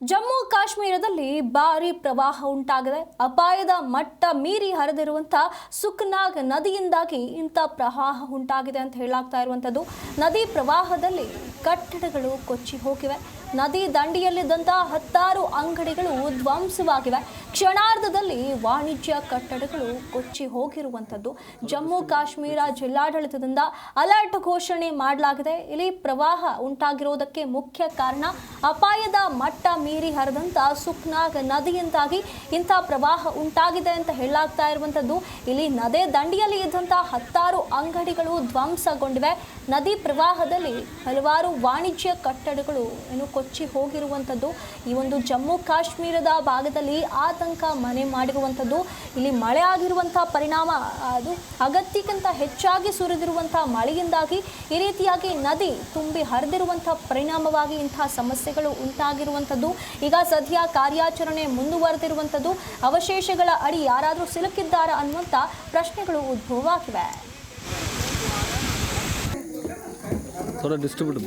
ಜಮ್ಮು ಕಾಶ್ಮೀರದಲ್ಲಿ ಭಾರಿ ಪ್ರವಾಹ ಉಂಟಾಗಿದೆ. ಅಪಾಯದ ಮಟ್ಟ ಮೀರಿ ಹರಿದಿರುವಂತಹ ಸುಕ್ನಾಗ್ ನದಿಯಿಂದಾಗಿ ಇಂಥ ಪ್ರವಾಹ ಉಂಟಾಗಿದೆ ಅಂತ ಹೇಳಲಾಗ್ತಾ ಇರುವಂಥದ್ದು. ನದಿ ಪ್ರವಾಹದಲ್ಲಿ ಕಟ್ಟಡಗಳು ಕೊಚ್ಚಿ ಹೋಗಿವೆ. ನದಿ ದಂಡೆಯಲ್ಲಿದ್ದಂತಹ 10 ಅಂಗಡಿಗಳು ಧ್ವಂಸವಾಗಿವೆ. ಕ್ಷಣಾರ್ಧದಲ್ಲಿ ವಾಣಿಜ್ಯ ಕಟ್ಟಡಗಳು ಕೊಚ್ಚಿ ಹೋಗಿರುವಂಥದ್ದು. ಜಮ್ಮು ಕಾಶ್ಮೀರ ಜಿಲ್ಲಾಡಳಿತದಿಂದ ಅಲರ್ಟ್ ಘೋಷಣೆ ಮಾಡಲಾಗಿದೆ. ಇಲ್ಲಿ ಪ್ರವಾಹ ಉಂಟಾಗಿರೋದಕ್ಕೆ ಮುಖ್ಯ ಕಾರಣ ಅಪಾಯದ ಮಟ್ಟ ಮೀರಿ ಹರಿದಂತ ಸುಕ್ನಾಗ್ ನದಿಯಿಂದಾಗಿ ಇಂಥ ಪ್ರವಾಹ ಉಂಟಾಗಿದೆ ಅಂತ ಹೇಳಲಾಗ್ತಾ ಇರುವಂಥದ್ದು. ಇಲ್ಲಿ ನದಿ ದಂಡೆಯಲ್ಲಿ ಇದ್ದಂತಹ 10 ಅಂಗಡಿಗಳು ಧ್ವಂಸಗೊಂಡಿವೆ. ನದಿ ಪ್ರವಾಹದಲ್ಲಿ ಹಲವಾರು ವಾಣಿಜ್ಯ ಕಟ್ಟಡಗಳು ಕೊಚ್ಚಿ ಹೋಗಿರುವಂಥದ್ದು. ಈ ಒಂದು ಜಮ್ಮು ಕಾಶ್ಮೀರದ ಭಾಗದಲ್ಲಿ ಆತಂಕ ಮನೆ ಮಾಡಿರುವಂಥದ್ದು. ಇಲ್ಲಿ ಮಳೆ ಆಗಿರುವಂತಹ ಪರಿಣಾಮ ಅದು ಅಗತ್ಯಕ್ಕಿಂತ ಹೆಚ್ಚಾಗಿ ಸುರಿದಿರುವಂತಹ ಮಳೆಯಿಂದಾಗಿ ಈ ರೀತಿಯಾಗಿ ನದಿ ತುಂಬಿ ಹರಿದಿರುವಂತಹ ಪರಿಣಾಮವಾಗಿ ಇಂತಹ ಸಮಸ್ಯೆಗಳು ಉಂಟಾಗಿರುವಂಥದ್ದು. ಈಗ ಸದ್ಯ ಕಾರ್ಯಾಚರಣೆ ಮುಂದುವರೆದಿರುವಂಥದ್ದು. ಅವಶೇಷಗಳ ಅಡಿ ಯಾರಾದರೂ ಸಿಲುಕಿದ್ದಾರಾ ಅನ್ನುವಂಥ ಪ್ರಶ್ನೆಗಳು ಉದ್ಭವವಾಗಿವೆ. थोड़ा डिस्ट्रीब्यूट